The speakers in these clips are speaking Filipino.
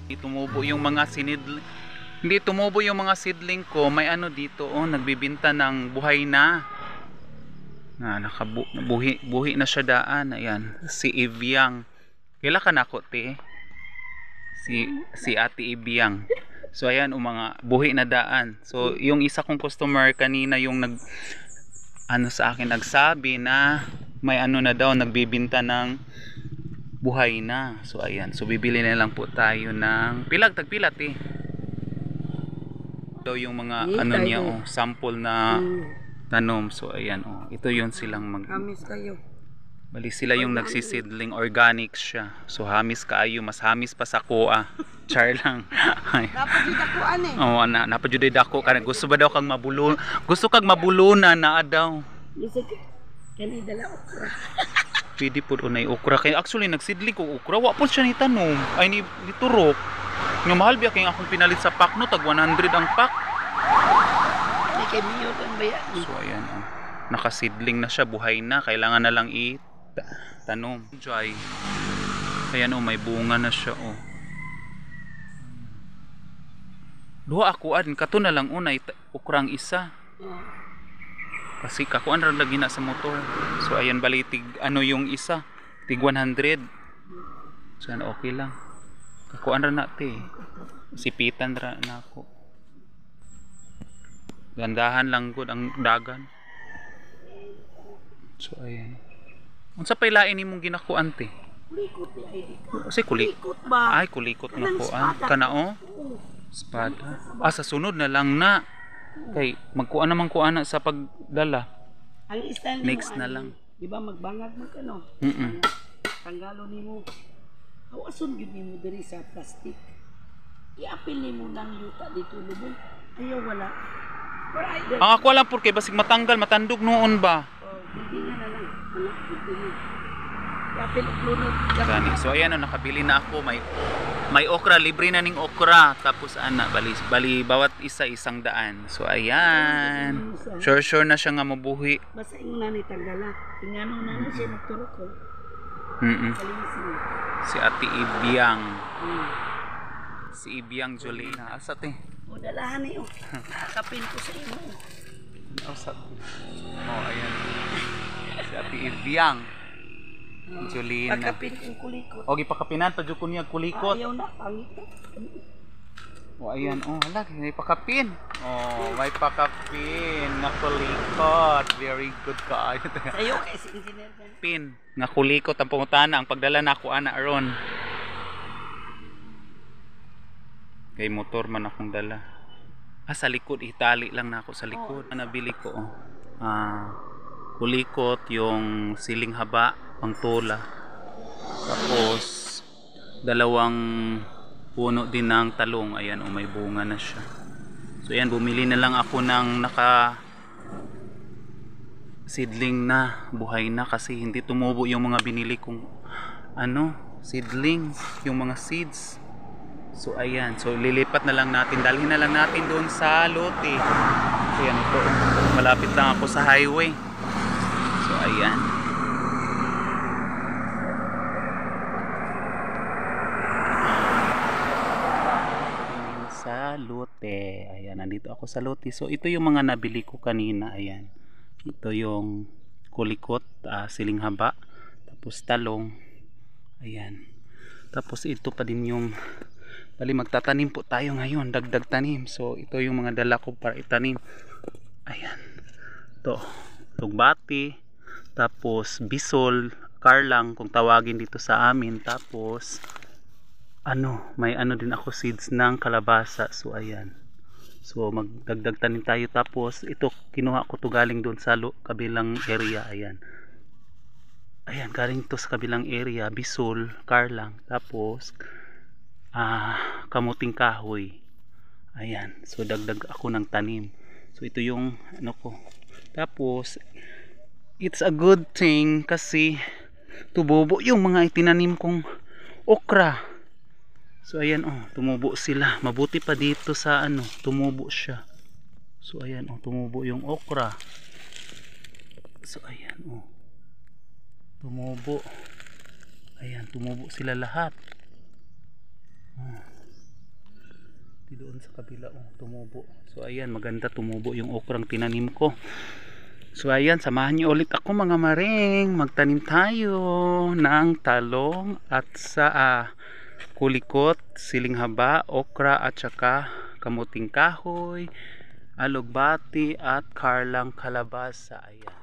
Hindi tumubo yung mga sinidling. Hindi tumubo yung mga seedling ko. May ano dito, oh, nagbibinta ng buhay na. Buhi na siya daan. Ayan, si Eviang. Kila ka na ko, te? Si Ate Eviang. So ayan, mga buhi na daan. So yung isa kong customer kanina yung sa akin nagsabi na may ano na daw nagbibinta ng buhay na. So ayan, so bibili na lang po tayo ng tagpilat eh. Daw yung mga niya, oh, sample na tanom. So ayan, oh, ito yung silang hamis kayo. Bali sila yung nagsisidling, organic siya. So hamis kaayo, mas hamis pa sa kuha. Char lang. Dapat jud dakuan eh. Oo, dapat jud dako ka. Gusto ba daw kang mabulon? Gusto kag mabulunan na daw. Lisod kani dala okra. Pwede po unay okra kay actually nagsidling ko okra, wa po siya ni tanom. Ay ni turok. Nga mahal biya kay akong pinalit sa pack no, tag 100 ang pack. Di kay miyo ang bayan. So ayan, oh. Nakasidling na siya, buhay na, kailangan na lang tanom. Joy. Ayan, oh, may bunga na siya, oh. Duha akuan kato na lang unay ukrang isa. Kasi kakuan ra lagi na sa motor. So ayan balitig yung isa, tig 100. So yan, okay lang. Kakuan ra nate. Sipitan ra na ako. Gandahan lang gud ang dagan. So ayan. Unsa pay lain nimong ginakuan te? Kulikot ay. Kasi Kulikot ba? Ay kulikot na kuan. Kanao? Espada. Sa sunod na lang na. Kay magkuan naman kuan sa pagdala. Ang style next na lang. Di ba magbangag mo kano? Tanggalo nimo. Awason gyud nimo diri sa plastic. Iapil nimo nang yuta dito lubong. Ayaw wala. Ang ako lang porque basig matanggal, matandog noon ba? Hindi na lang. Anak, hindi na. Iapil uklunod. So ayan, nakabili na ako. May okra, libre na ning okra. Tapos bali bawat isa 100. So ayan. Sure na siya nga mabuhi. Basta ing nani tanggala. Ingano na siya nagturok ko. Si Ate Ibiang. Si Ibiang Jolina. Asa te? O dalahan ni oh. Kapin ko sa imo. Asa te? Oh ayan. Si Ate Ibiang Jolina. Pakapin kong kulikot. O gipakapinan pa jud ko niya kulikot. Ayaw na pangit. O ayan, oh hala, may pakapin. Oh, may pakapin na kulikot. Very good ka. Ayo kay si engineer kan. Pin nga kulikot ang pangutana ang pagdala nako ana aron. Kay motor man akong dala. Sa likod itali lang nako sa likod. Nabili ko oh. Kulikot yung siling haba pang tula. Tapos dalawang puno din ng talong. Ayan, may bunga na siya. So ayan, bumili na lang ako ng seedling na, buhay na, kasi hindi tumubo yung mga binili kong seedling, yung mga seeds. So ayan, so lilipat na lang natin, dalhin na lang natin doon sa lote. Ayan, ito, malapit lang ako sa highway. So ayan. Sa lote. Ayan, nandito ako sa lote. So ito yung mga nabili ko kanina. Ayan. Ito yung kulikot, siling haba. Tapos talong. Ayan. Tapos ito pa din yung bali magtatanim po tayo ngayon. Dagdag tanim. So ito yung mga dala ko para itanim. Ayan. Ito. Lugbati. Tapos bisol. Karlang kung tawagin dito sa amin. Tapos may din ako seeds ng kalabasa. So ayan, so magdagdag tanim tayo. Tapos ito kinuha ko to galing doon sa kabilang area. Ayan, galing to sa kabilang area. Bisol, karlang, tapos kamuting kahoy. Ayan, so dagdag ako ng tanim. So ito yung ko. Tapos it's a good thing kasi tubobo yung mga itinanim kong okra. So ayan, tumubo sila. Mabuti pa dito sa tumubo siya. So ayan, tumubo yung okra. So ayan, tumubo. Ayan, tumubo sila lahat. doon sa kabila, oh, tumubo. So ayan, maganda tumubo yung okrang tinanim ko. So ayan, samahan niyo ulit ako mga maring, magtanim tayo ng talong at sa kulikot, siling haba, okra at saka kamuting kahoy, alugbati at karlang kalabasa. Ayan.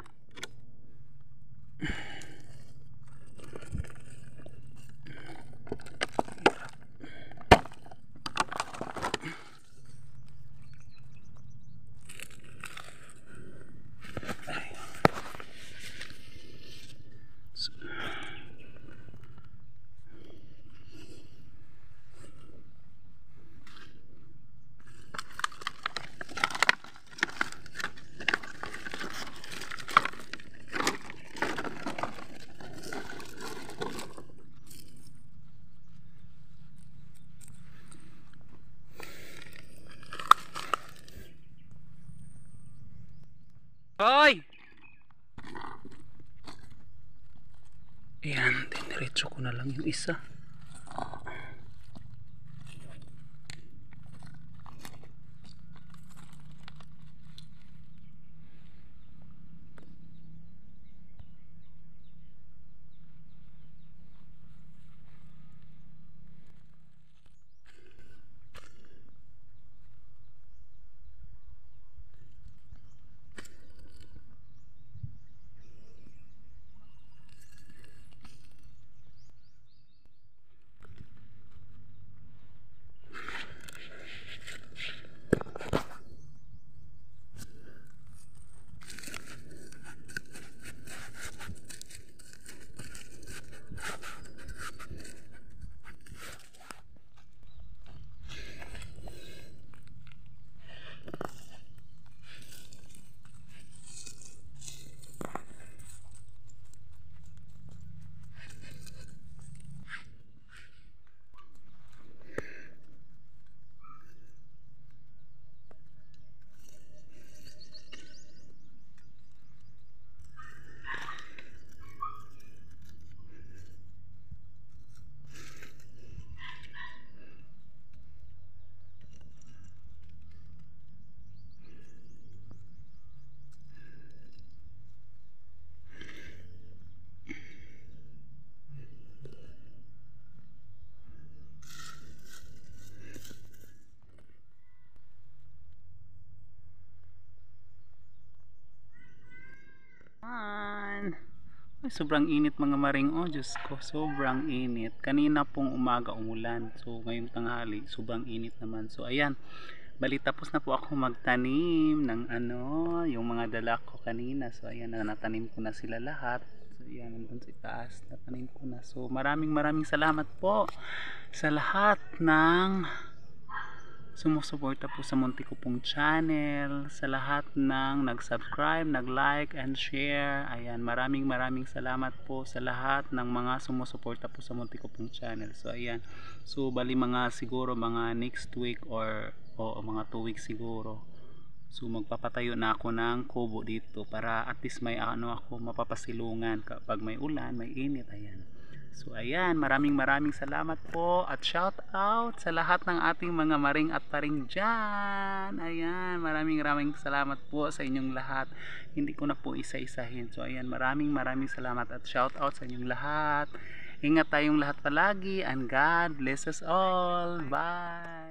Hoy! Ayan, diniretso ko na lang yung isa. Ay, sobrang init mga maring, oh Diyos ko, sobrang init. Kanina pong umaga umulan, so ngayong tanghali sobrang init naman. So ayan, bali tapos na po ako magtanim ng yung mga dala ko kanina. So ayan, natanim ko na sila lahat. So ayan, nandun sa itaas, natanim ko na. So maraming salamat po sa lahat ng sumusuporta po sa munti ko pong channel, sa lahat ng nag-subscribe, nag-like and share. Ayan, maraming salamat po sa lahat ng mga sumusuporta po sa munti ko pong channel. So ayan, so bali mga siguro mga next week or mga 2 weeks siguro. So magpapatayo na ako ng kubo dito para at least may ako mapapasilungan kapag may ulan, may init. Ayan. So ayan, maraming salamat po at shout out sa lahat ng ating mga maring at paring dyan. Ayan, maraming salamat po sa inyong lahat. Hindi ko na po isa-isahin. So ayan, maraming salamat at shout out sa inyong lahat. Ingat tayong lahat palagi and God bless us all. Bye!